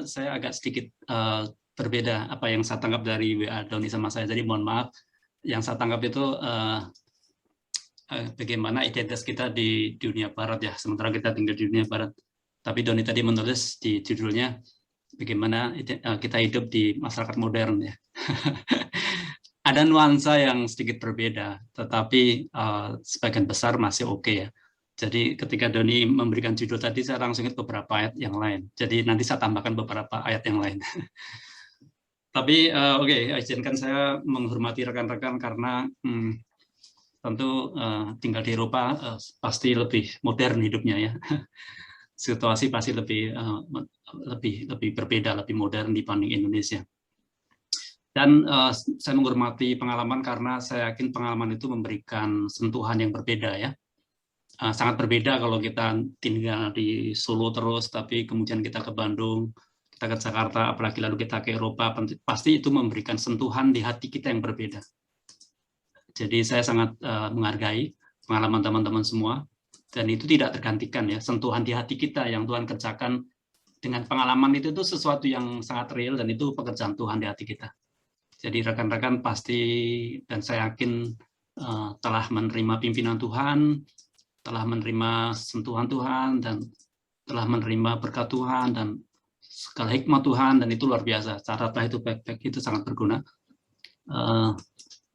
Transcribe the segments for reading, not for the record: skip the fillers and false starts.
saya agak sedikit berbeda apa yang saya tangkap dari WA Doni sama saya. Jadi mohon maaf, yang saya tangkap itu bagaimana identitas kita di dunia barat ya, sementara kita tinggal di dunia barat. Tapi Doni tadi menulis di judulnya bagaimana kita hidup di masyarakat modern ya. Ada nuansa yang sedikit berbeda, tetapi sebagian besar masih oke ya. Jadi ketika Doni memberikan judul tadi, saya langsung ingat beberapa ayat yang lain. Jadi nanti saya tambahkan beberapa ayat yang lain. Tapi oke, izinkan saya menghormati rekan-rekan karena tentu tinggal di Eropa pasti lebih modern hidupnya ya. Situasi pasti lebih berbeda, lebih modern dibanding Indonesia. Dan saya menghormati pengalaman karena saya yakin pengalaman itu memberikan sentuhan yang berbeda ya. Sangat berbeda kalau kita tinggal di Solo terus, tapi kemudian kita ke Bandung, kita ke Jakarta, apalagi lalu kita ke Eropa, pasti itu memberikan sentuhan di hati kita yang berbeda. Jadi saya sangat menghargai pengalaman teman-teman semua, dan itu tidak tergantikan ya, sentuhan di hati kita yang Tuhan kerjakan dengan pengalaman itu sesuatu yang sangat real, dan itu pekerjaan Tuhan di hati kita. Jadi rekan-rekan pasti, dan saya yakin telah menerima pimpinan Tuhan, telah menerima sentuhan Tuhan, dan telah menerima berkat Tuhan, dan segala hikmat Tuhan, dan itu luar biasa. Catatlah itu baik-baik, itu sangat berguna.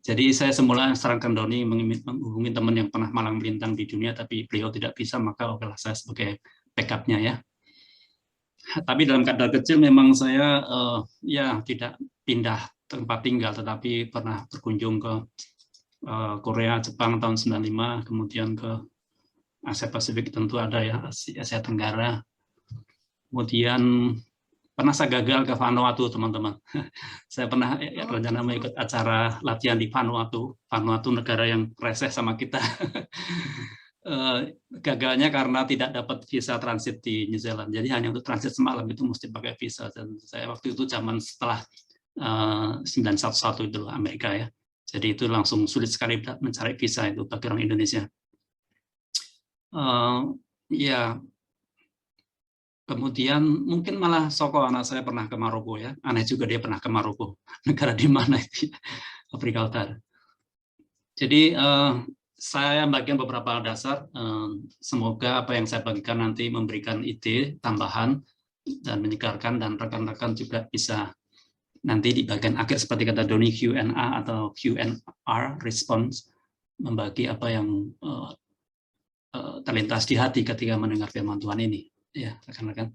Jadi saya semula sarankan Doni menghubungi teman yang pernah malang melintang di dunia, tapi beliau tidak bisa, maka okelah saya sebagai backup-nya ya. Tapi dalam kadar kecil memang saya ya tidak pindah tempat tinggal, tetapi pernah berkunjung ke Korea, Jepang tahun 95, kemudian ke Asia Pasifik tentu ada ya, Asia Tenggara. Kemudian pernah saya gagal ke Vanuatu, teman-teman. Saya pernah rencana mau ikut acara latihan di Vanuatu. Vanuatu negara yang reseh sama kita. Gagalnya karena tidak dapat visa transit di New Zealand. Jadi hanya untuk transit semalam itu mesti pakai visa. Dan saya waktu itu zaman setelah 911 itu Amerika ya. Jadi itu langsung sulit sekali mencari visa itu bagi orang Indonesia. Ya, kemudian mungkin malah Soko anak saya pernah ke Maroko ya. Aneh juga dia pernah ke Maroko. Negara di mana itu? Afrika Utara. Jadi saya bagikan beberapa dasar. Semoga apa yang saya bagikan nanti memberikan ide tambahan dan menyegarkan, dan rekan-rekan juga bisa nanti di bagian akhir seperti kata Doni, Q&A atau Q&R response, membagi apa yang terlintas di hati ketika mendengar firman Tuhan ini ya rekan-rekan.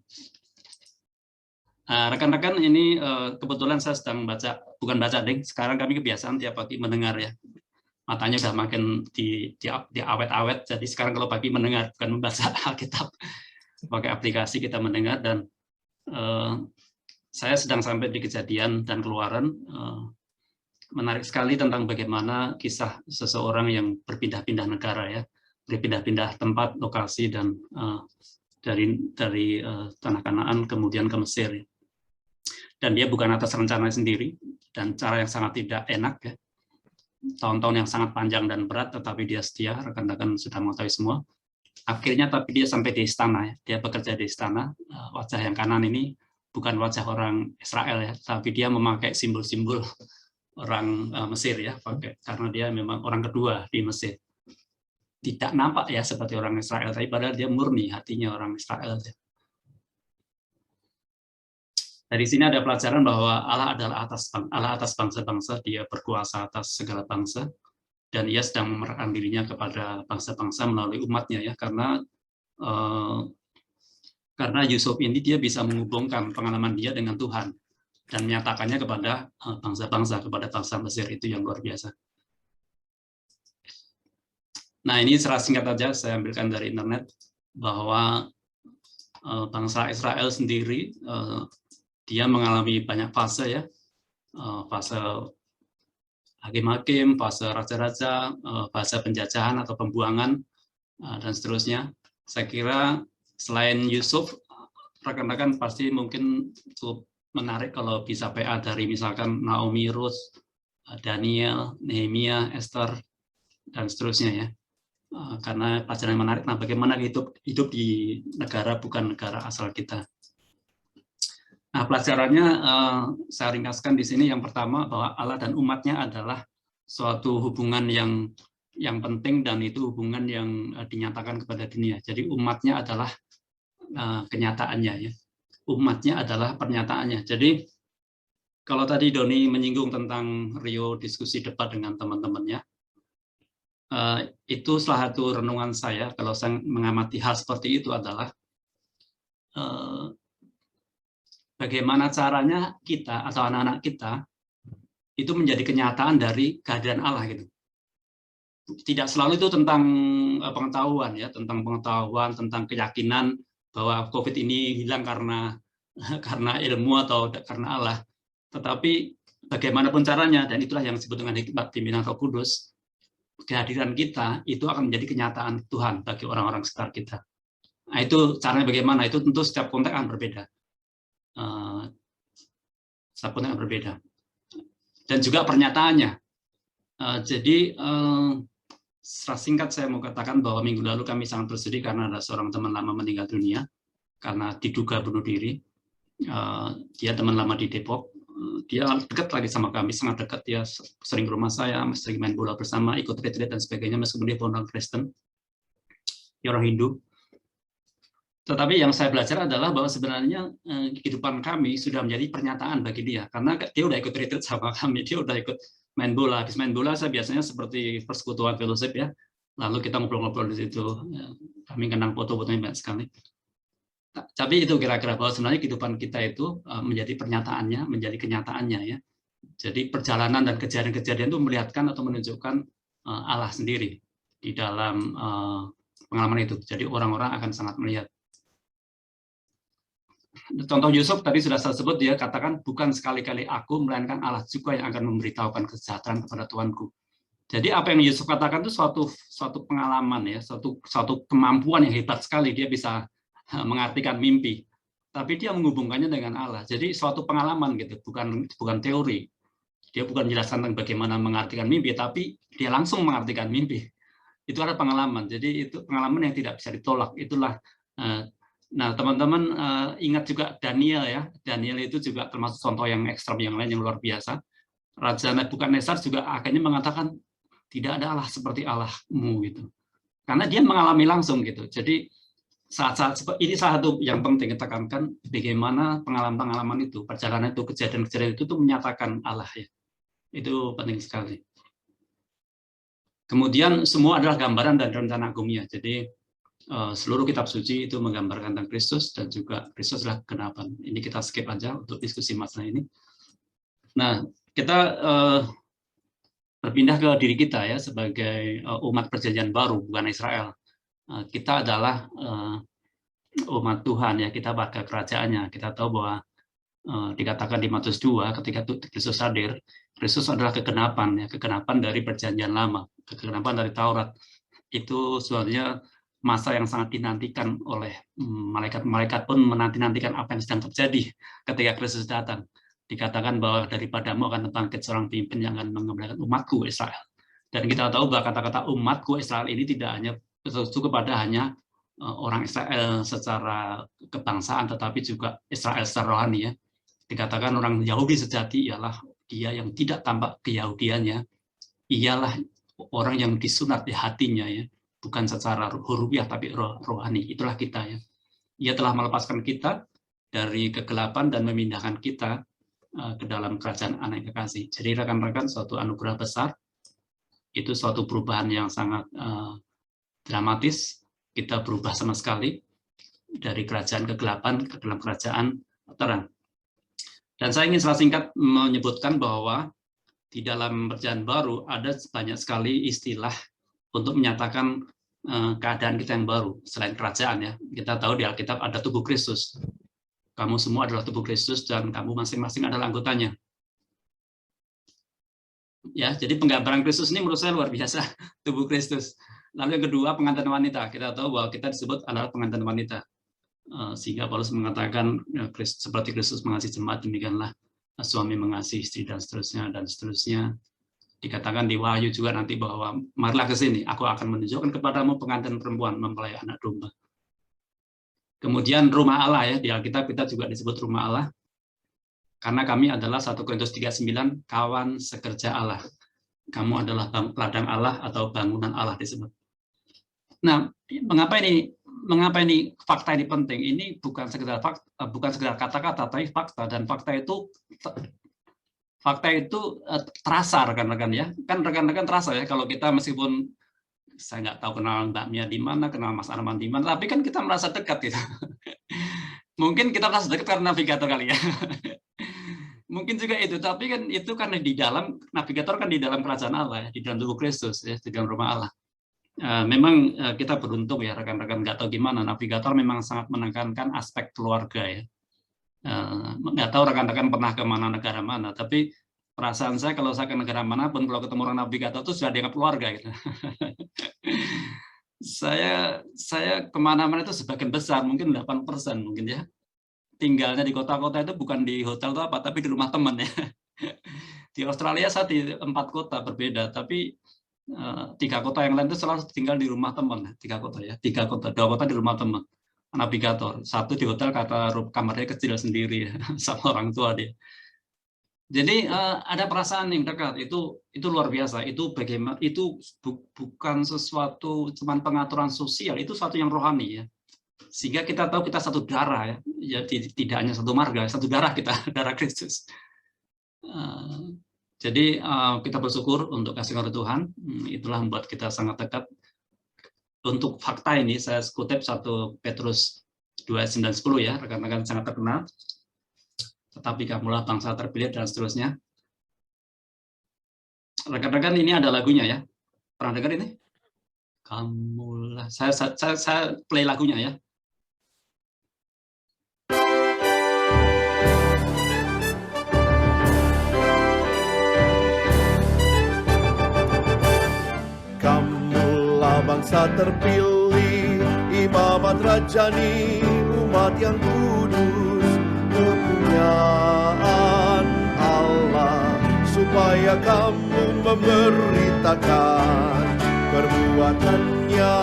Rekan-rekan ini kebetulan saya sedang baca, bukan baca ding, sekarang kami kebiasaan tiap pagi mendengar ya, matanya udah makin di awet-awet, jadi sekarang kalau pagi mendengar bukan membaca Alkitab, pakai aplikasi kita mendengar. Dan saya sedang sampai di Kejadian dan Keluaran. Menarik sekali tentang bagaimana kisah seseorang yang berpindah-pindah negara ya, berpindah-pindah tempat, lokasi, dan dari tanah Kanaan kemudian ke Mesir. Dan dia bukan atas rencana sendiri, dan cara yang sangat tidak enak ya. Tahun-tahun yang sangat panjang dan berat, tetapi dia setia, rekan-rekan sudah mengetahui semua. Akhirnya tapi dia sampai di istana ya, dia bekerja di istana. Wajah yang kanan ini bukan wajah orang Israel ya, tapi dia memakai simbol-simbol orang Mesir ya, karena dia memang orang kedua di Mesir. Tidak nampak ya seperti orang Israel, tapi padahal dia murni hatinya orang Israel. Dari sini ada pelajaran bahwa Allah adalah Allah atas bangsa-bangsa, dia berkuasa atas segala bangsa, dan ia sedang memerantkan dirinya kepada bangsa-bangsa melalui umatnya ya, karena Yusuf ini dia bisa menghubungkan pengalaman dia dengan Tuhan dan menyatakannya kepada bangsa-bangsa, kepada bangsa Mesir. Itu yang luar biasa. Nah, ini secara singkat saja saya ambilkan dari internet bahwa bangsa Israel sendiri dia mengalami banyak fase ya, fase hakim-hakim, fase raja-raja, fase penjajahan atau pembuangan, dan seterusnya. Saya kira selain Yusuf, rekan-rekan pasti mungkin cukup menarik kalau bisa PA dari misalkan Naomi, Ruth, Daniel, Nehemia, Esther, dan seterusnya ya. Karena pelajaran yang menarik, nah bagaimana hidup di negara bukan negara asal kita. Nah, pelajarannya saya ringkaskan di sini. Yang pertama, bahwa Allah dan umatnya adalah suatu hubungan yang penting, dan itu hubungan yang dinyatakan kepada dunia. Jadi umatnya adalah kenyataannya, ya. Umatnya adalah pernyataannya. Jadi kalau tadi Doni menyinggung tentang Rio diskusi debat dengan teman-temannya, itu salah satu renungan saya kalau saya mengamati hal seperti itu adalah bagaimana caranya kita atau anak-anak kita itu menjadi kenyataan dari kehadiran Allah gitu. Tidak selalu itu tentang pengetahuan, ya, tentang pengetahuan, tentang keyakinan bahwa COVID ini hilang karena ilmu atau karena Allah. Tetapi bagaimanapun caranya, dan itulah yang disebut dengan hikmat pimpinan Roh Kudus, kehadiran kita itu akan menjadi kenyataan Tuhan bagi orang-orang sekitar kita. Nah, itu caranya bagaimana? Itu tentu setiap konteks akan berbeda. Setiap konteks akan berbeda. Dan juga pernyataannya. Jadi secara singkat saya mau katakan bahwa minggu lalu kami sangat bersedih karena ada seorang teman lama meninggal dunia karena diduga bunuh diri. Dia teman lama di Depok. Dia dekat lagi sama kami, sangat dekat. Dia sering ke rumah saya, sering main bola bersama, ikut retreat dan sebagainya, meskipun dia orang Kristen, dia orang Hindu. Tetapi yang saya belajar adalah bahwa sebenarnya kehidupan kami sudah menjadi pernyataan bagi dia, karena dia udah ikut retreat sama kami, dia udah ikut main bola. Habis main bola saya biasanya seperti persekutuan fellowship, ya, lalu kita ngobrol-ngobrol di situ. Kami kenang foto-fotonya banyak sekali. Tapi itu kira-kira bahwa sebenarnya kehidupan kita itu menjadi pernyataannya, menjadi kenyataannya, ya. Jadi perjalanan dan kejadian-kejadian itu melihatkan atau menunjukkan Allah sendiri di dalam pengalaman itu. Jadi orang-orang akan sangat melihat. Contoh Yusuf tadi sudah saya sebut, dia katakan bukan sekali-kali aku, melainkan Allah juga yang akan memberitahukan kesejahteraan kepada Tuanku. Jadi apa yang Yusuf katakan itu suatu pengalaman, ya, suatu kemampuan yang hebat sekali. Dia bisa mengartikan mimpi, tapi dia menghubungkannya dengan Allah. Jadi suatu pengalaman gitu, bukan teori. Dia bukan menjelaskan tentang bagaimana mengartikan mimpi, tapi dia langsung mengartikan mimpi. Itu adalah pengalaman. Jadi itu pengalaman yang tidak bisa ditolak. Itulah. Nah, teman-teman ingat juga Daniel, ya. Daniel itu juga termasuk contoh yang ekstrem yang lain yang luar biasa. Raja Nebukadnezar juga akhirnya mengatakan tidak ada Allah seperti Allahmu gitu. Karena dia mengalami langsung gitu. Jadi saat-saat ini salah satu yang penting kita tekankan, bagaimana pengalaman-pengalaman itu, perjalanan itu, kejadian-kejadian itu tuh menyatakan Allah, ya. Itu penting sekali. Kemudian semua adalah gambaran dan rencana agungnya. Jadi seluruh kitab suci itu menggambarkan tentang Kristus, dan juga Kristus adalah kegenapan. Ini kita skip aja untuk diskusi masalah ini. Nah, kita berpindah ke diri kita, ya, sebagai umat perjanjian baru, bukan Israel. Kita adalah umat Tuhan, ya, kita warga kerajaannya. Kita tahu bahwa dikatakan di Matius 2 ketika Kristus hadir, Kristus adalah kegenapan, ya, kegenapan dari perjanjian lama, kegenapan dari Taurat. Itu sebenarnya masa yang sangat dinantikan oleh malaikat-malaikat pun menanti-nantikan apa yang sedang terjadi ketika Kristus datang. Dikatakan bahwa daripadamu akan bangkit seorang pemimpin yang akan mengembalikan umatku Israel. Dan kita tahu bahwa kata-kata umatku Israel ini tidak hanya tertuju kepada hanya orang Israel secara kebangsaan, tetapi juga Israel secara rohani, ya. Dikatakan orang Yahudi sejati ialah dia yang tidak tampak keyahudiannya, ialah orang yang disunat di hatinya, ya, bukan secara hurufiah tapi rohani. Itulah kita, ya. Ia telah melepaskan kita dari kegelapan dan memindahkan kita ke dalam kerajaan Anak yang kekasih. Jadi rekan-rekan, suatu anugerah besar, itu suatu perubahan yang sangat dramatis. Kita berubah sama sekali dari kerajaan kegelapan ke dalam kerajaan terang. Dan saya ingin secara singkat menyebutkan bahwa di dalam perjanjian baru ada banyak sekali istilah untuk menyatakan keadaan kita yang baru selain kerajaan, ya. Kita tahu di Alkitab ada tubuh Kristus. Kamu semua adalah tubuh Kristus dan kamu masing-masing adalah anggotanya. Ya, jadi penggambaran Kristus ini menurut saya luar biasa, tubuh Kristus. Lalu yang kedua, pengantin wanita. Kita tahu bahwa kita disebut adalah pengantin wanita. Sehingga Paulus mengatakan seperti Kristus mengasihi jemaat, demikianlah suami mengasihi istri, dan seterusnya dan seterusnya. Dikatakan di Wahyu juga nanti bahwa marilah ke sini, aku akan menunjukkan kepadamu pengantin perempuan mempelai anak domba. Kemudian rumah Allah, ya, di Alkitab kita juga disebut rumah Allah. Karena kami adalah 1 Korintus 3:9, kawan sekerja Allah. Kamu adalah ladang Allah atau bangunan Allah disebut. Nah, mengapa ini fakta ini penting? Ini bukan sekedar kata-kata, tapi fakta, dan fakta itu terasa, rekan-rekan ya. Kan rekan-rekan terasa ya kalau kita, meskipun saya nggak tahu kenal Mbak Mia di mana, kenal Mas Arman di mana, tapi kan kita merasa dekat gitu. Mungkin kita merasa dekat karena navigator kali ya. Mungkin juga itu, tapi kan itu karena di dalam navigator kan di dalam kerajaan Allah ya, di dalam tubuh Kristus ya, di dalam rumah Allah. Memang kita beruntung ya rekan-rekan, nggak tahu gimana, navigator memang sangat menekankan aspek keluarga ya. Nggak tahu rekan-rekan pernah ke mana, negara mana, tapi perasaan saya kalau saya ke negara manapun, kalau ketemu orang navigator itu sudah dianggap keluarga gitu. Saya kemana-mana itu sebagian besar, mungkin 8% mungkin ya, tinggalnya di kota-kota itu bukan di hotel atau apa, tapi di rumah teman ya. Di Australia saya di 4 kota berbeda, tapi 3 kota yang lain itu selalu tinggal di rumah teman. 3 kota ya, 3 kota, 2 kota di rumah teman. Navigator, 1 di hotel kata kamarnya kecil sendiri ya, sama orang tua dia. Jadi ada perasaan yang dekat, itu luar biasa. Itu bagaimana? Itu bukan sesuatu cuman pengaturan sosial, itu sesuatu yang rohani ya. Sehingga kita tahu kita satu darah ya, tidak hanya satu marga, satu darah kita, darah Kristus. Jadi kita bersyukur untuk kasih karunia Tuhan, itulah membuat kita sangat dekat. Untuk fakta ini saya kutip 1 Petrus 2:9-10 ya, rekan-rekan sangat terkenal. Tetapi kamulah bangsa terpilih dan seterusnya. Rekan-rekan, ini ada lagunya ya. Pernah dengar ini? Kamulah, saya play lagunya ya. Kamulah bangsa terpilih, imamat rajani, umat yang kudus, kepunyaan Allah, supaya kamu memberitakan perbuatannya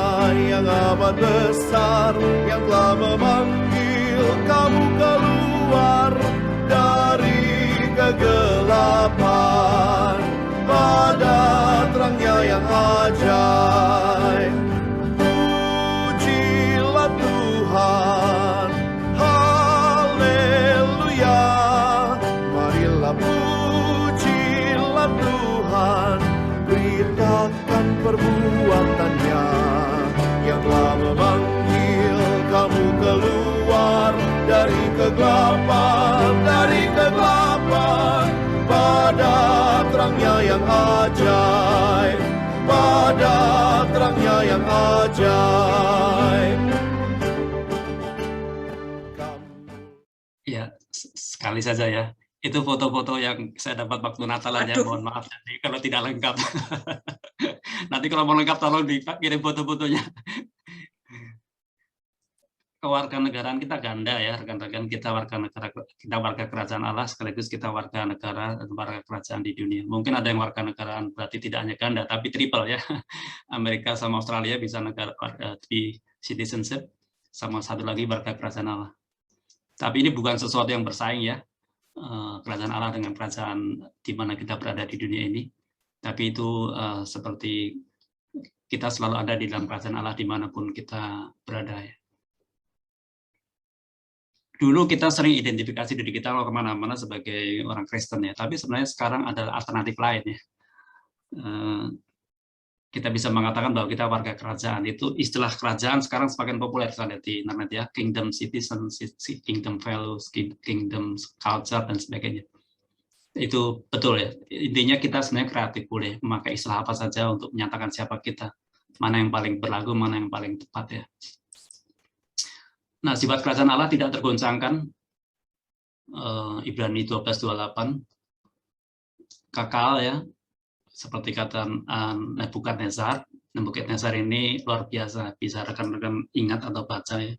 yang amat besar, yang telah memanggil kamu keluar dari kegelapan pada terangnya yang ajaib. Pujilah Tuhan, haleluya. Marilah pujilah Tuhan, beritakan perbuatannya yang telah memanggil kamu keluar dari kegelapan, pada terangnya yang ajaib, pada terangnya yang ajaib. Ya, sekali saja ya. Itu foto-foto yang saya dapat waktu Natal aja, mohon maaf jadi kalau tidak lengkap. Nanti kalau mau lengkap tolong dikirim foto-fotonya. Kewarganegaraan kita ganda ya rekan-rekan, kita warga kerajaan Allah sekaligus kita warga negara dan warga kerajaan di dunia. Mungkin ada yang warga negaraan berarti tidak hanya ganda tapi triple ya. Amerika sama Australia bisa negara di citizenship, sama satu lagi warga kerajaan Allah. Tapi ini bukan sesuatu yang bersaing ya, kerajaan Allah dengan kerajaan di mana kita berada di dunia ini. Tapi itu seperti kita selalu ada di dalam kerajaan Allah dimanapun kita berada ya. Dulu kita sering identifikasi diri kita kalau kemana-mana sebagai orang Kristen ya, tapi sebenarnya sekarang ada alternatif lain ya. Kita bisa mengatakan bahwa kita warga kerajaan. Itu istilah kerajaan sekarang semakin populer saya lihat di internet ya, kingdom citizen, kingdom values, kingdom culture dan sebagainya. Itu betul ya. Intinya kita sebenarnya kreatif, boleh memakai istilah apa saja untuk menyatakan siapa kita, mana yang paling berlaku, mana yang paling tepat ya. Nah, sifat kerajaan Allah tidak tergoncangkan, Ibrani 12:28, kekal ya, seperti kata Nebukadnezar. Nebukadnezar ini luar biasa, bisa rekan-rekan ingat atau baca ya.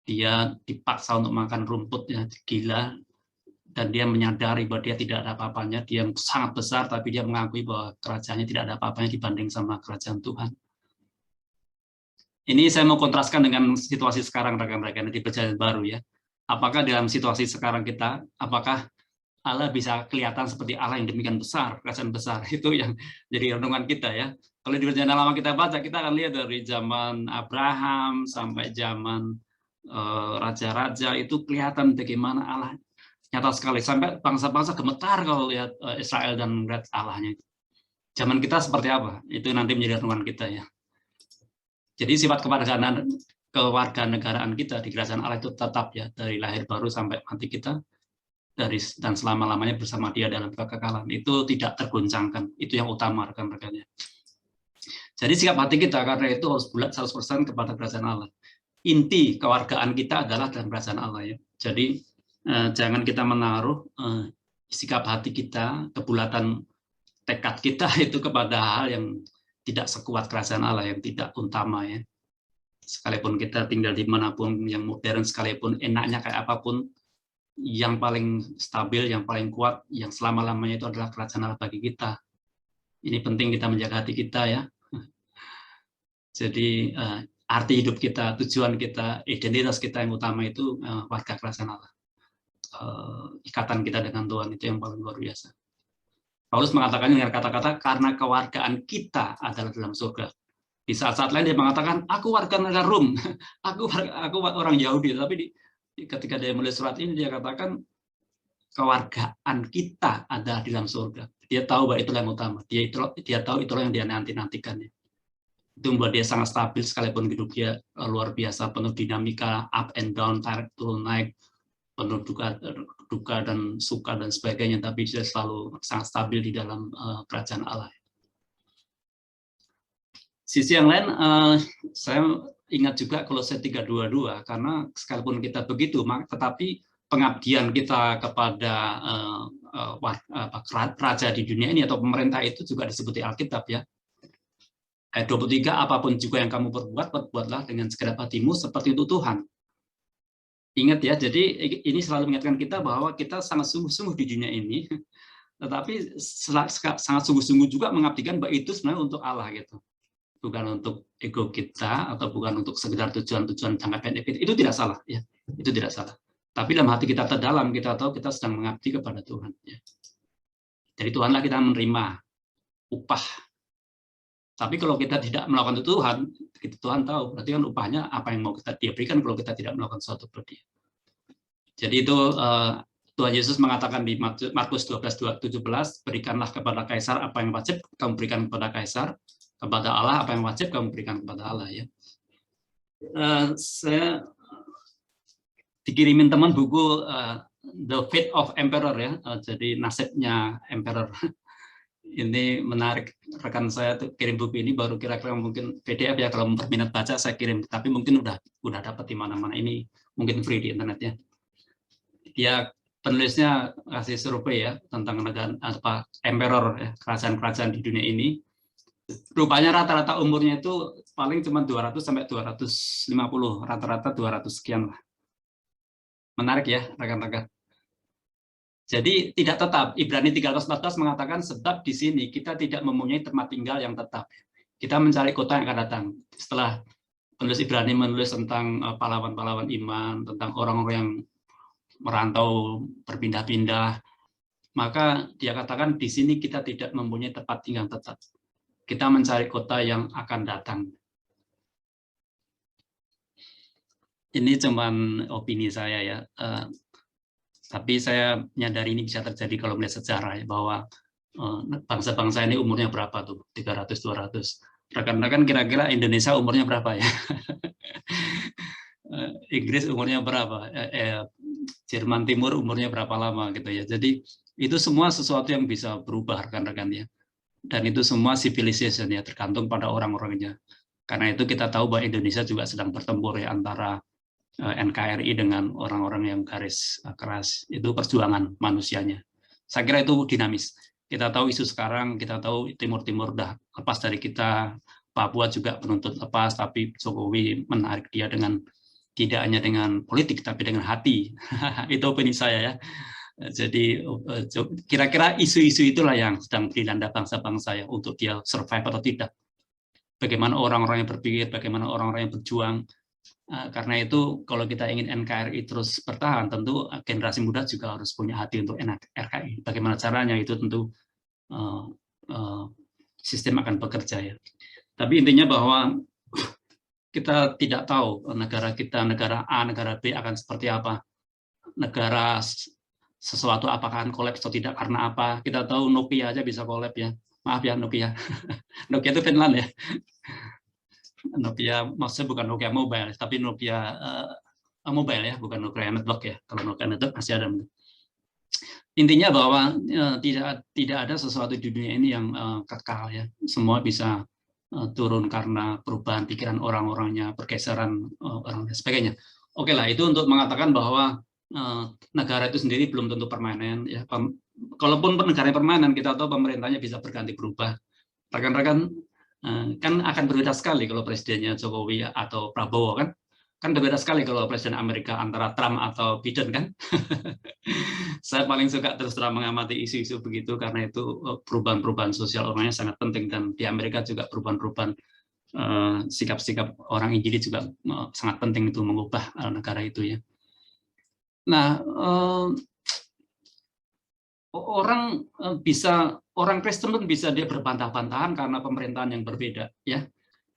Dia dipaksa untuk makan rumput ya, gila, dan dia menyadari bahwa dia tidak ada apa-apanya, dia sangat besar, tapi dia mengakui bahwa kerajaannya tidak ada apa-apanya dibanding sama kerajaan Tuhan. Ini saya mau kontraskan dengan situasi sekarang rekan-rekan di Perjanjian Baru ya. Apakah dalam situasi sekarang kita, apakah Allah bisa kelihatan seperti Allah yang demikian besar, kerajaan besar. Itu yang jadi renungan kita ya. Kalau di Perjanjian Lama kita baca, kita akan lihat dari zaman Abraham sampai zaman raja-raja, itu kelihatan bagaimana Allah nyata sekali. Sampai bangsa-bangsa gemetar kalau lihat Israel dan melihat Allahnya. Zaman kita seperti apa? Itu nanti menjadi renungan kita ya. Jadi sifat kewarganegaraan kita di kerajaan Allah itu tetap ya, dari lahir baru sampai mati kita, dan selama-lamanya bersama Dia dalam kekekalan. Itu tidak tergoncangkan, itu yang utama rekan-rekannya. Jadi sikap hati kita karena itu harus bulat 100% kepada kerajaan Allah. Inti kewargaan kita adalah dalam kerajaan Allah ya. Jadi jangan kita menaruh sikap hati kita, kebulatan tekad kita itu kepada hal yang tidak sekuat kerajaan Allah, yang tidak utama ya. Sekalipun kita tinggal di manapun, yang modern sekalipun, enaknya kayak apapun, yang paling stabil, yang paling kuat, yang selama-lamanya itu adalah kerajaan Allah bagi kita. Ini penting kita menjaga hati kita ya. Jadi arti hidup kita, tujuan kita, identitas kita yang utama itu warga kerajaan Allah. Ikatan kita dengan Tuhan itu yang paling luar biasa. Paulus mengatakan dengan kata-kata karena kewargaan kita adalah dalam surga. Di saat-saat lain dia mengatakan aku warga negara Rom, aku orang Yahudi, tapi ketika dia menulis surat ini dia katakan kewargaan kita ada di dalam surga. Dia tahu bahwa itulah yang utama. Dia tahu itulah yang dia nanti-nantikan. Itu membuat dia sangat stabil sekalipun hidup dia luar biasa, penuh dinamika, up and down, tarik turun naik, penuh duka dan suka dan sebagainya, tapi dia selalu sangat stabil di dalam kerajaan Allah. Sisi yang lain, saya ingat juga Kolose 3:22, karena sekalipun kita begitu, tetapi pengabdian kita kepada raja di dunia ini atau pemerintah itu juga disebut di Alkitab ya. Ayat 23, apapun juga yang kamu perbuat, perbuatlah dengan segenap hatimu seperti itu Tuhan. Ingat ya, jadi ini selalu mengingatkan kita bahwa kita sangat sungguh-sungguh di dunia ini, tetapi sangat sungguh-sungguh juga mengabdikan bahwa itu sebenarnya untuk Allah gitu. Bukan untuk ego kita atau bukan untuk sekedar tujuan-tujuan jangka pendek kita. Itu tidak salah ya, itu tidak salah. Tapi dalam hati kita terdalam kita tahu kita sedang mengabdi kepada Tuhan ya. Jadi Tuhanlah kita menerima upah. Tapi kalau kita tidak melakukan itu Tuhan tahu berarti kan upahnya apa yang mau dia berikan kalau kita tidak melakukan sesuatu buat Dia. Jadi itu Tuhan Yesus mengatakan di Markus 12:17, berikanlah kepada Kaisar apa yang wajib kamu berikan kepada Kaisar, kepada Allah apa yang wajib kamu berikan kepada Allah ya. Saya dikirimin teman buku The Fate of Emperor ya, jadi nasibnya Emperor. Ini menarik, rekan saya tuh kirim buku ini baru kira-kira mungkin PDF ya, kalau berminat baca saya kirim, tapi mungkin udah dapat di mana-mana, ini mungkin free di internet ya. Dia penulisnya kasih survei ya tentang negara apa emperor ya, kerajaan-kerajaan di dunia ini. Rupanya rata-rata umurnya itu paling cuma 200 sampai 250, rata-rata 200 sekian lah. Menarik ya rekan-rekan. Jadi tidak tetap. Ibrani 13:14 mengatakan sebab di sini kita tidak mempunyai tempat tinggal yang tetap. Kita mencari kota yang akan datang. Setelah penulis Ibrani menulis tentang pahlawan-pahlawan iman, tentang orang-orang yang merantau berpindah-pindah, maka dia katakan di sini kita tidak mempunyai tempat tinggal yang tetap. Kita mencari kota yang akan datang. Ini cuman opini saya ya. Tapi saya menyadari ini bisa terjadi kalau melihat sejarah ya, bahwa bangsa-bangsa ini umurnya berapa tuh? 300-200. Rekan-rekan kira-kira Indonesia umurnya berapa ya? Inggris umurnya berapa? Jerman Timur umurnya berapa lama gitu ya. Jadi itu semua sesuatu yang bisa berubah rekan-rekan ya. Dan itu semua civilization ya, tergantung pada orang-orangnya. Karena itu kita tahu bahwa Indonesia juga sedang bertempur ya antara NKRI dengan orang-orang yang garis keras. Itu perjuangan manusianya. Saya kira itu dinamis. Kita tahu isu sekarang, kita tahu Timur-Timur udah lepas dari kita, Papua juga penuntut lepas, tapi Jokowi menarik dia dengan tidak hanya dengan politik, tapi dengan hati. Itu opini saya ya. Jadi kira-kira isu-isu itulah yang sedang dilanda bangsa-bangsa ya, untuk dia survive atau tidak. Bagaimana orang-orang yang berpikir, bagaimana orang-orang yang berjuang, Karena itu kalau kita ingin NKRI terus bertahan, tentu generasi muda juga harus punya hati untuk NKRI. Bagaimana caranya itu tentu sistem akan bekerja ya. Tapi intinya bahwa kita tidak tahu negara kita, negara A, negara B akan seperti apa. Negara sesuatu apakah akan kolaps atau tidak, karena apa. Kita tahu Nokia aja bisa kolaps ya. Maaf ya Nokia. Nokia itu Finland ya. Nokia maksudnya bukan Nokia mobile, tapi Nokia mobile ya, bukan Nokia network ya. Kalau Nokia network masih ada. Intinya bahwa tidak ada sesuatu di dunia ini yang kekal ya. Semua bisa turun karena perubahan pikiran orang-orangnya, pergeseran orang dan sebagainya. Oke lah, itu untuk mengatakan bahwa negara itu sendiri belum tentu permanen ya. Kalaupun negara permanen, kita tahu pemerintahnya bisa berganti berubah. Rekan-rekan kan akan berbeda sekali kalau presidennya Jokowi atau Prabowo kan berbeda sekali kalau presiden Amerika antara Trump atau Biden kan. Saya paling suka terus terang mengamati isu-isu begitu karena itu perubahan-perubahan sosial orangnya sangat penting, dan di Amerika juga perubahan-perubahan sikap-sikap orang Injili juga sangat penting itu mengubah negara itu ya. Nah, orang Kristen pun bisa dia berbantah-bantahan karena pemerintahan yang berbeda ya.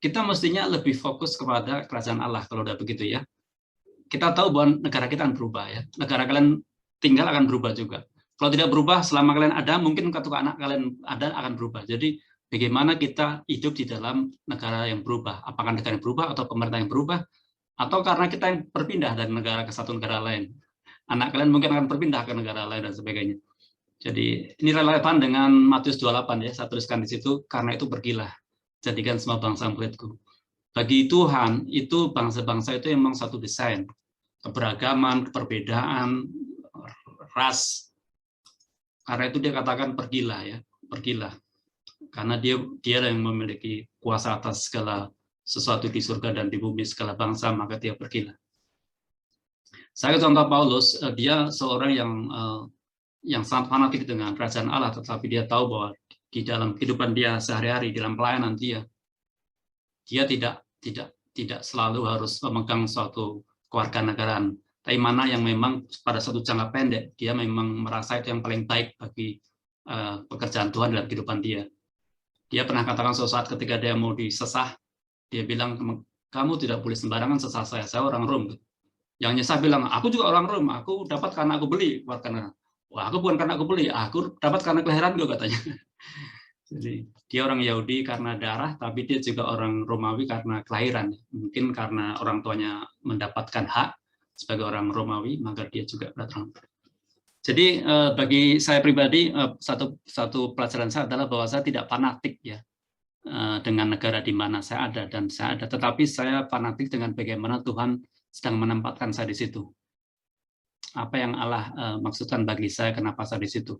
Kita mestinya lebih fokus kepada kerajaan Allah kalau udah begitu ya. Kita tahu bahwa negara kita akan berubah ya. Negara kalian tinggal akan berubah juga. Kalau tidak berubah selama kalian ada, mungkin ketika anak kalian ada akan berubah. Jadi bagaimana kita hidup di dalam negara yang berubah? Apakah negara yang berubah atau pemerintah yang berubah? Atau karena kita yang berpindah dari negara ke satu negara lain? Anak kalian mungkin akan berpindah ke negara lain dan sebagainya. Jadi ini relevan dengan Matius 28 ya, saya tuliskan di situ, karena itu pergilah, jadikan semua bangsa muridku. Bagi Tuhan, itu bangsa-bangsa itu memang satu desain. Keberagaman, perbedaan, ras. Karena itu dia katakan pergilah ya, pergilah. Karena dia yang memiliki kuasa atas segala sesuatu di surga dan di bumi, segala bangsa, maka dia pergilah. Saya contoh Paulus, dia seorang yang sangat fanatik dengan kerajaan Allah, tetapi dia tahu bahwa di dalam kehidupan dia sehari-hari, dalam pelayanan dia tidak selalu harus memegang suatu kewarganegaraan, tapi mana yang memang pada suatu jangka pendek dia memang merasa itu yang paling baik bagi pekerjaan Tuhan dalam kehidupan dia. Dia pernah katakan suatu saat ketika dia mau disesah, dia bilang, kamu tidak boleh sembarangan sesah saya orang Rom. Yang nyesah bilang, aku juga orang Rom, aku dapat karena aku beli kewarganegaraan. Wah, aku bukan karena aku beli, aku dapat karena kelahiran gue katanya. Jadi dia orang Yahudi karena darah, tapi dia juga orang Romawi karena kelahiran. Mungkin karena orang tuanya mendapatkan hak sebagai orang Romawi, maka dia juga datang. Jadi bagi saya pribadi satu pelajaran saya adalah bahwa saya tidak fanatik ya dengan negara di mana saya ada dan saya ada, tetapi saya fanatik dengan bagaimana Tuhan sedang menempatkan saya di situ. Apa yang Allah maksudkan bagi saya, kenapa saya di situ.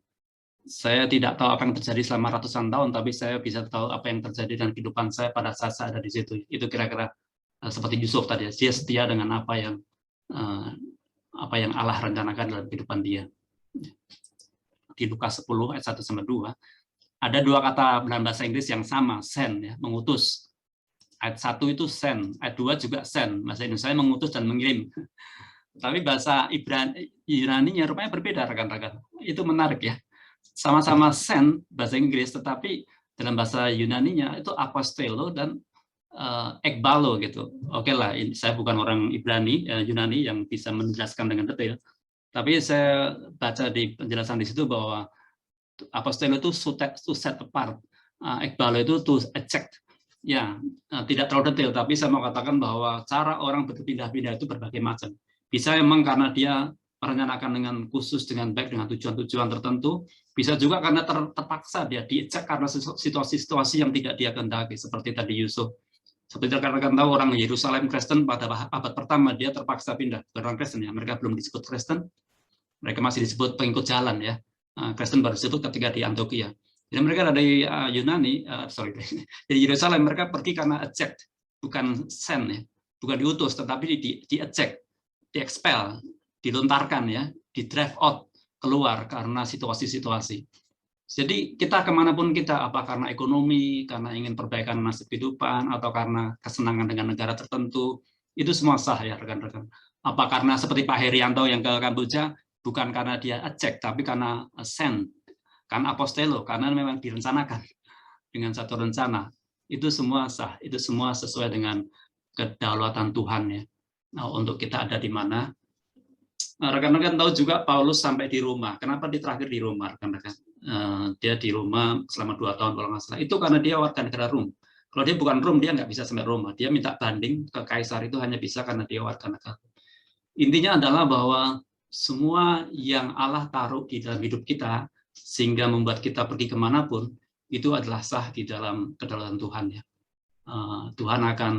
Saya tidak tahu apa yang terjadi selama ratusan tahun, tapi saya bisa tahu apa yang terjadi dalam kehidupan saya pada saat saya ada di situ. Itu kira-kira seperti Yusuf tadi, dia setia dengan apa yang Allah rencanakan dalam kehidupan dia. Di Lukas 10 ayat 1-2 ada dua kata dalam bahasa Inggris yang sama, send ya, mengutus. Ayat 1 itu send, ayat 2 juga send. Bahasa Indonesia mengutus dan mengirim. Tapi bahasa Yunani-nya rupanya berbeda, rekan-rekan. Itu menarik ya. Sama-sama send bahasa Inggris, tetapi dalam bahasa Yunani-nya itu apostello dan ekbalo gitu. Oke lah, saya bukan orang Ibrani, Yunani yang bisa menjelaskan dengan detail. Tapi saya baca di penjelasan di situ bahwa apostello itu to set apart, ekbalo itu to eject. Ya, tidak terlalu detail, tapi saya mau katakan bahwa cara orang berpindah-pindah itu berbagai macam. Bisa memang karena dia merencanakan dengan khusus, dengan baik, dengan tujuan-tujuan tertentu. Bisa juga karena terpaksa dia diejek karena situasi-situasi yang tidak dia kehendaki, seperti tadi Yusuf. Seperti rekan-rekan tahu, orang Yerusalem Kristen pada abad pertama dia terpaksa pindah. Orang Kristen ya, mereka belum disebut Kristen, mereka masih disebut pengikut jalan ya. Kristen baru disebut ketika di Antioquia. Jadi mereka dari Yunani, dari Yerusalem mereka pergi karena eject, bukan send ya, bukan diutus, tetapi di-eject. Di-expel, dilontarkan ya, di-drive out, keluar karena situasi-situasi. Jadi kita kemanapun kita, apa karena ekonomi, karena ingin perbaikan nasib kehidupan, atau karena kesenangan dengan negara tertentu, Itu semua sah ya rekan-rekan. Apa karena seperti Pak Herianto yang ke Kamboja, bukan karena dia cek, tapi karena send, karena apostelo, karena memang direncanakan dengan satu rencana. Itu semua sah, itu semua sesuai dengan kedaulatan Tuhan ya. Nah, untuk kita ada di mana. Rekan-rekan tahu juga Paulus sampai di Roma. Kenapa dia terakhir di Roma, rekan-rekan? Dia di Roma selama 2 tahun kalau nggak salah. Itu karena dia warga negara Rom. Kalau dia bukan Rom, dia nggak bisa sampai Roma. Dia minta banding ke Kaisar itu hanya bisa karena dia warga negara. Intinya adalah bahwa semua yang Allah taruh di dalam hidup kita, sehingga membuat kita pergi kemanapun, itu adalah sah di dalam kedaulatan Tuhan ya. Tuhan akan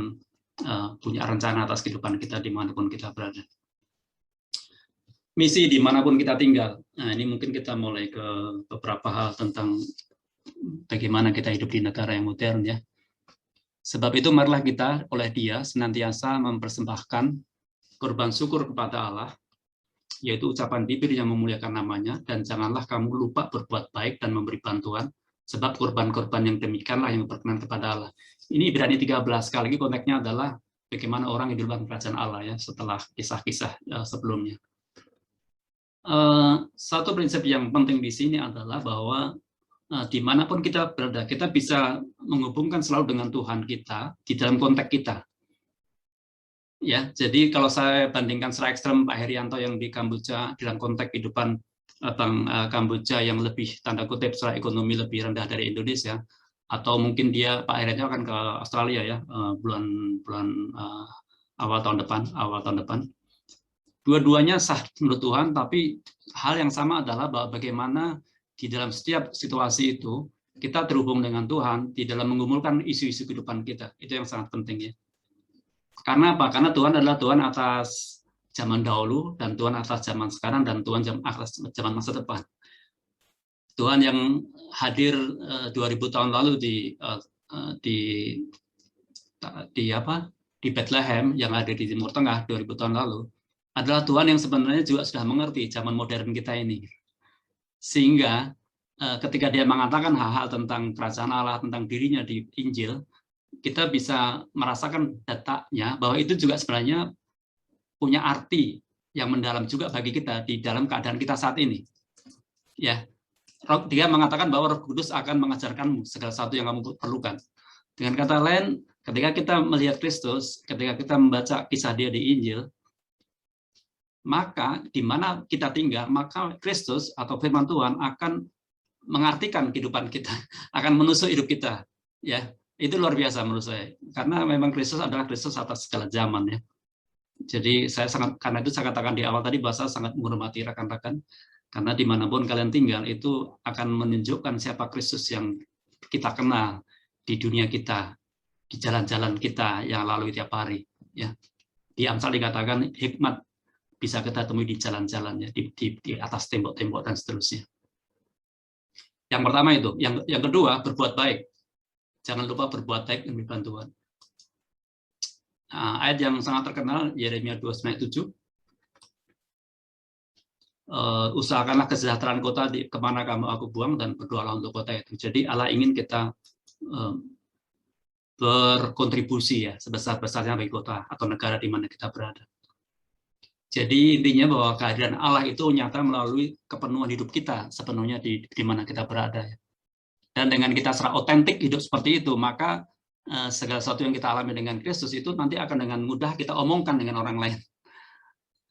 punya rencana atas kehidupan kita dimanapun kita berada. Misi dimanapun kita tinggal. Nah, ini mungkin kita mulai ke beberapa hal tentang bagaimana kita hidup di negara yang modern ya. Sebab itu marilah kita oleh Dia senantiasa mempersembahkan korban syukur kepada Allah, yaitu ucapan bibir yang memuliakan namanya, dan janganlah kamu lupa berbuat baik dan memberi bantuan, sebab korban-korban yang demikianlah yang berkenan kepada Allah. Ini Ibrani 13, sekali lagi konteksnya adalah bagaimana orang hidup dalam kerajaan Allah ya, setelah kisah-kisah sebelumnya. Satu prinsip yang penting di sini adalah bahwa dimanapun kita berada, kita bisa menghubungkan selalu dengan Tuhan kita di dalam konteks kita. Ya, jadi kalau saya bandingkan secara ekstrem Pak Herianto yang di Kamboja dalam konteks kehidupan Kamboja yang lebih tanda kutip secara ekonomi lebih rendah dari Indonesia, atau mungkin dia Pak Herianto akan ke Australia ya bulan awal tahun depan. Dua-duanya sah menurut Tuhan, tapi hal yang sama adalah bahwa bagaimana di dalam setiap situasi itu kita terhubung dengan Tuhan di dalam menggumulkan isu-isu kehidupan kita. Itu yang sangat penting ya. Karena apa? Karena Tuhan adalah Tuhan atas zaman dahulu, dan Tuhan atas zaman sekarang, dan Tuhan atas zaman masa depan. Tuhan yang hadir 2000 tahun lalu di Bethlehem, yang ada di Timur Tengah 2000 tahun lalu, adalah Tuhan yang sebenarnya juga sudah mengerti zaman modern kita ini. Sehingga ketika dia mengatakan hal-hal tentang kerajaan Allah, tentang dirinya di Injil, kita bisa merasakan datanya bahwa itu juga sebenarnya punya arti yang mendalam juga bagi kita di dalam keadaan kita saat ini. Ya, dia mengatakan bahwa Roh Kudus akan mengajarkanmu segala sesuatu yang kamu perlukan. Dengan kata lain, ketika kita melihat Kristus, ketika kita membaca kisah dia di Injil, maka di mana kita tinggal, maka Kristus atau firman Tuhan akan mengartikan kehidupan kita, akan menusuk hidup kita. Ya, itu luar biasa menurut saya. Karena memang Kristus adalah Kristus atas segala zaman ya. Jadi karena itu saya katakan di awal tadi bahwa saya sangat menghormati rekan-rekan, karena dimanapun kalian tinggal itu akan menunjukkan siapa Kristus yang kita kenal di dunia kita, di jalan-jalan kita yang lalui tiap hari. Ya, di Amsal dikatakan hikmat bisa kita temui di jalan-jalannya, di atas tembok-tembok dan seterusnya. Yang pertama itu. Yang kedua, berbuat baik. Jangan lupa berbuat baik demi bantuan. Ayat yang sangat terkenal, Yeremia 29:7. Usahakanlah kesejahteraan kota kemana kamu aku buang, dan berdoalah untuk kota itu. Jadi Allah ingin kita berkontribusi ya sebesar-besarnya bagi kota atau negara di mana kita berada. Jadi intinya bahwa kehadiran Allah itu nyata melalui kepenuhan hidup kita sepenuhnya di mana kita berada. Dan dengan kita secara otentik hidup seperti itu, maka segala sesuatu yang kita alami dengan Kristus itu nanti akan dengan mudah kita omongkan dengan orang lain.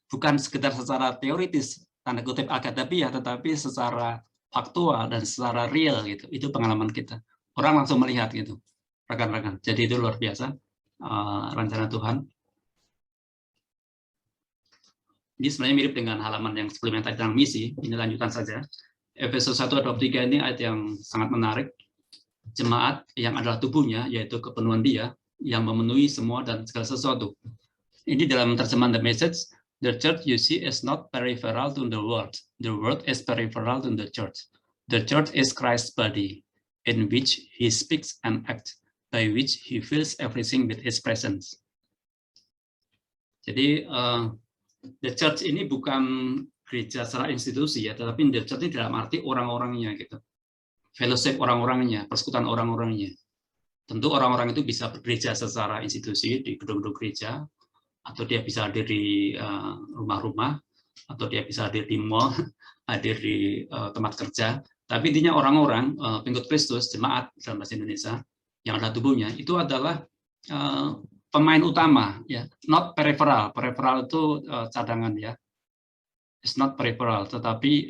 Bukan sekedar secara teoritis, tanda kutip akademia, tetapi secara faktual dan secara real gitu. Itu pengalaman kita. Orang langsung melihat gitu, rekan-rekan. Jadi itu luar biasa rencana Tuhan. Ini sebenarnya mirip dengan halaman yang sebelumnya tadi tentang misi. Ini lanjutan saja. Efesus 1:23 ini ayat yang sangat menarik. Jemaat yang adalah tubuhnya, yaitu kepenuhan dia, yang memenuhi semua dan segala sesuatu. Ini dalam terjemahan The Message, the church you see is not peripheral to the world. The world is peripheral to the church. The church is Christ's body, in which he speaks and acts, by which he fills everything with his presence. Jadi, the church ini bukan gereja secara institusi ya, tetapi the church ini dalam arti orang-orangnya gitu. Fellowship orang-orangnya, persekutuan orang-orangnya. Tentu orang-orang itu bisa bergereja secara institusi di gedung-gedung gereja, atau dia bisa hadir di rumah-rumah, atau dia bisa hadir di mall, hadir di tempat kerja. Tapi intinya orang-orang pengikut Kristus, jemaat dalam bahasa Indonesia, yang adalah tubuhnya, itu adalah pemain utama, ya, not peripheral. Peripheral itu cadangan, ya. It's not peripheral, tetapi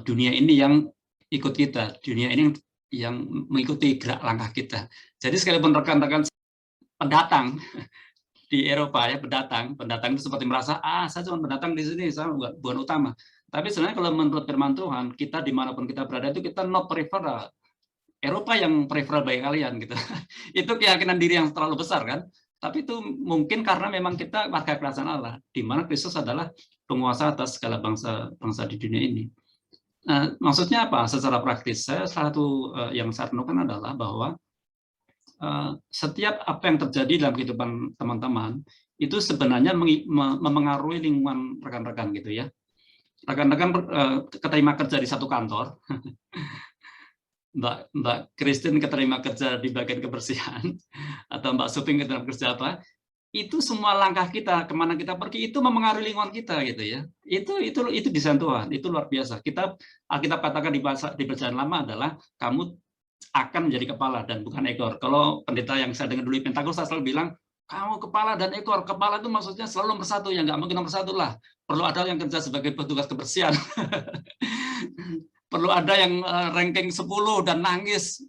dunia ini yang ikut kita, dunia ini yang mengikuti gerak langkah kita. Jadi sekalipun rekan-rekan pendatang di Eropa, ya, pendatang itu seperti merasa, saya cuma pendatang di sini, saya bukan utama. Tapi sebenarnya kalau menurut firman Tuhan, kita dimanapun kita berada itu kita not peripheral. Eropa yang peripheral bagi kalian, gitu. Itu keyakinan diri yang terlalu besar, kan? Tapi itu mungkin karena memang kita warga kerajaan Allah, di mana Kristus adalah penguasa atas segala bangsa di dunia ini. Nah, maksudnya apa? Secara praktis, salah satu yang saya renungkan adalah bahwa setiap apa yang terjadi dalam kehidupan teman-teman itu sebenarnya memengaruhi lingkungan rekan-rekan, gitu ya. Rekan-rekan keterima kerja di satu kantor, Mbak Christine keterima kerja di bagian kebersihan, atau Mbak Suping keterima kerja apa, itu semua langkah kita kemana kita pergi itu memengaruhi lingkungan kita, gitu ya. Itu desain Tuhan, itu luar biasa. Alkitab katakan di perjanjian lama adalah kamu akan menjadi kepala dan bukan ekor. Kalau pendeta yang saya dengar dulu di Pentagon, saya selalu bilang kamu kepala dan ekor. Kepala itu maksudnya selalu nomor satu, ya nggak mungkin nomor satu lah. Perlu ada yang kerja sebagai petugas kebersihan. Perlu ada yang ranking 10 dan nangis.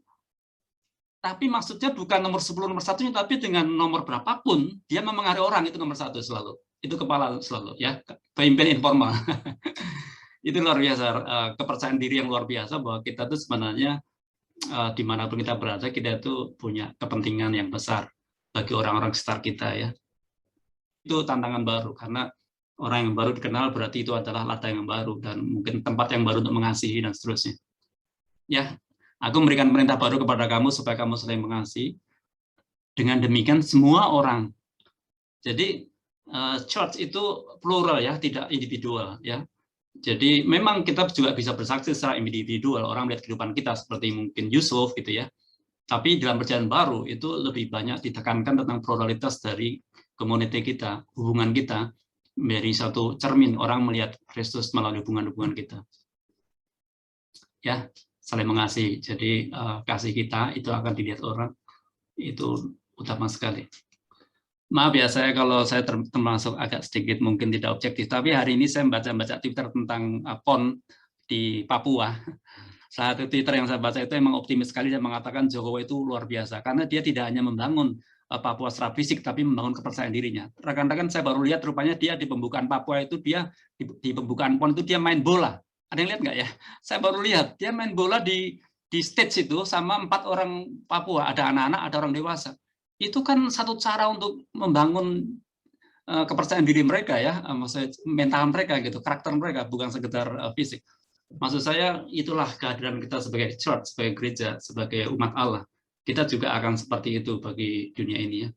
Tapi maksudnya bukan nomor 10 nomor satunya, tapi dengan nomor berapapun dia memengaruhi orang, itu nomor satu selalu. Itu kepala selalu, ya, pemimpin informal. Itu luar biasa, kepercayaan diri yang luar biasa bahwa kita tuh sebenarnya dimanapun kita berada, kita itu punya kepentingan yang besar bagi orang-orang sekitar kita, ya. Itu tantangan baru karena orang yang baru dikenal berarti itu adalah ladang yang baru dan mungkin tempat yang baru untuk mengasihi dan seterusnya. Ya. Aku memberikan perintah baru kepada kamu supaya kamu saling mengasihi. Dengan demikian semua orang. Jadi church itu plural, ya, tidak individual, ya. Jadi memang kita juga bisa bersaksi secara individual, orang melihat kehidupan kita seperti mungkin Yusuf, gitu ya. Tapi dalam perjanjian baru itu lebih banyak ditekankan tentang pluralitas dari community kita, hubungan kita menjadi satu cermin orang melihat Kristus melalui hubungan-hubungan kita. Ya. Saling mengasihi. Jadi kasih kita itu akan dilihat orang, itu utama sekali. Maaf ya, saya kalau saya termasuk agak sedikit mungkin tidak objektif, tapi hari ini saya baca Twitter tentang PON di Papua. Salah satu Twitter yang saya baca itu emang optimis sekali dan mengatakan Jokowi itu luar biasa karena dia tidak hanya membangun Papua secara fisik tapi membangun kepercayaan dirinya. Rekan-rekan saya baru lihat rupanya dia di pembukaan Papua itu dia di pembukaan PON itu dia main bola. Ada yang lihat nggak ya? Saya baru lihat dia main bola di stage itu sama 4 orang Papua, ada anak-anak, ada orang dewasa. Itu kan satu cara untuk membangun kepercayaan diri mereka, ya, maksudnya mental mereka gitu, karakter mereka, bukan sekedar fisik. Maksud saya itulah kehadiran kita sebagai church, sebagai gereja, sebagai umat Allah. Kita juga akan seperti itu bagi dunia ini, ya.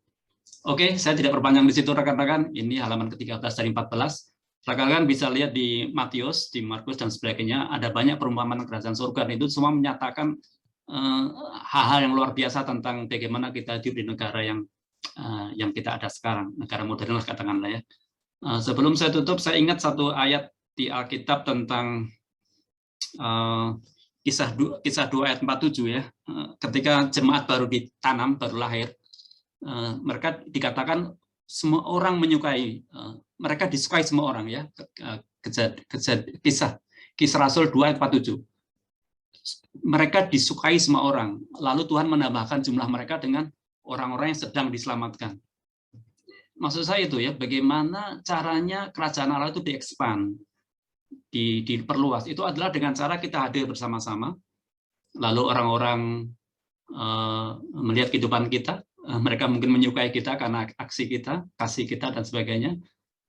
Oke, saya tidak perpanjang di situ rekan-rekan. Ini halaman ke-13 dari 14. Rekan-rekan bisa lihat di Matius, di Markus dan sebagainya, ada banyak perumpamaan kerajaan surga. Dan itu semua menyatakan hal-hal yang luar biasa tentang bagaimana kita hidup di negara yang kita ada sekarang, negara modern lah katakanlah, ya. Sebelum saya tutup, saya ingat satu ayat di Alkitab tentang kisah 2 ayat 47, ya. Ketika jemaat baru ditanam, baru lahir, mereka dikatakan semua orang menyukai, mereka disukai semua orang, ya. Kisah Rasul 2 ayat 47. Mereka disukai semua orang. Lalu Tuhan menambahkan jumlah mereka dengan orang-orang yang sedang diselamatkan. Maksud saya itu, ya, bagaimana caranya kerajaan Allah itu diekspand, diperluas. Itu adalah dengan cara kita hadir bersama-sama. Lalu orang-orang melihat kehidupan kita, mereka mungkin menyukai kita karena aksi kita, kasih kita, dan sebagainya.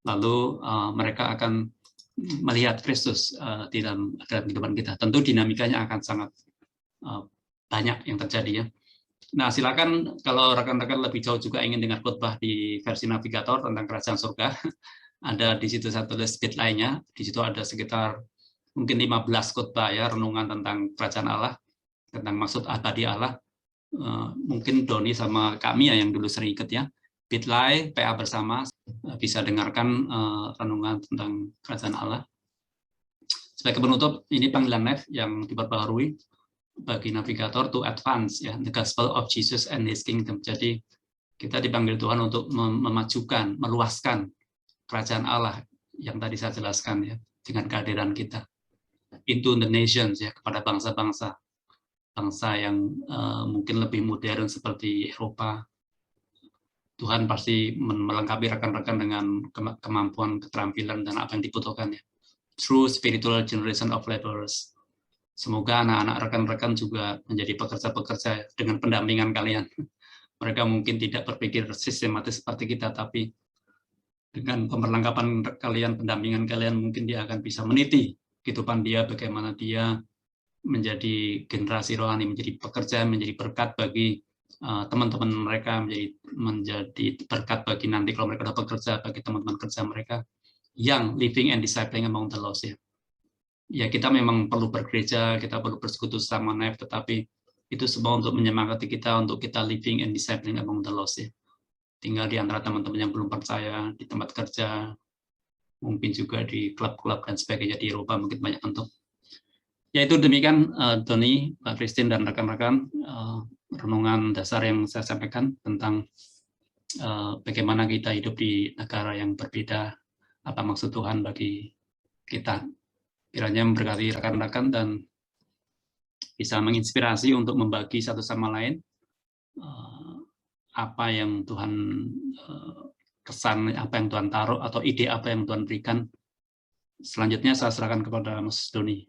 Lalu mereka akan melihat Kristus di dalam kehidupan kita. Tentu dinamikanya akan sangat banyak yang terjadi, ya. Nah, silakan kalau rekan-rekan lebih jauh juga ingin dengar khotbah di versi navigator tentang kerajaan surga, ada di situ satu speed lainnya. Di situ ada sekitar mungkin 15 khotbah, ya, renungan tentang kerajaan Allah, tentang maksud abadi Allah. Mungkin Doni sama kami, ya, yang dulu sering ikut, ya. Bit.ly, PA Bersama, bisa dengarkan renungan tentang Kerajaan Allah. Sebagai penutup, ini panggilan Nef yang diperbaharui bagi navigator to advance, ya, the gospel of Jesus and His kingdom. Jadi kita dipanggil Tuhan untuk memajukan, meluaskan Kerajaan Allah yang tadi saya jelaskan, ya, dengan kehadiran kita into the nations, ya, kepada bangsa-bangsa, bangsa yang mungkin lebih modern seperti Eropa. Tuhan pasti melengkapi rekan-rekan dengan kemampuan, keterampilan, dan apa yang dibutuhkan, ya. True spiritual generation of laborers. Semoga anak-anak rekan-rekan juga menjadi pekerja-pekerja dengan pendampingan kalian. Mereka mungkin tidak berpikir sistematis seperti kita, tapi dengan pemerlengkapan kalian, pendampingan kalian, mungkin dia akan bisa meniti kehidupan dia, bagaimana dia menjadi generasi rohani, menjadi pekerja, menjadi berkat bagi teman-teman mereka, menjadi berkat bagi nanti kalau mereka sudah bekerja, bagi teman-teman kerja mereka yang living and discipling among the lost, ya. Ya, kita memang perlu bergereja, kita perlu bersekutu sama Nef, tetapi itu semua untuk menyemangati kita, untuk kita living and discipling among the lost, ya. Tinggal di antara teman-teman yang belum percaya, di tempat kerja, mungkin juga di klub-klub dan sebagainya di Eropa, mungkin banyak bentuk. Ya, itu demikian Tony, Pak Christine, dan rekan-rekan, renungan dasar yang saya sampaikan tentang bagaimana kita hidup di negara yang berbeda, apa maksud Tuhan bagi kita. Kiranya memberkati rekan-rekan dan bisa menginspirasi untuk membagi satu sama lain apa yang Tuhan kesan, apa yang Tuhan taruh, atau ide apa yang Tuhan berikan. Selanjutnya saya serahkan kepada Mas Doni.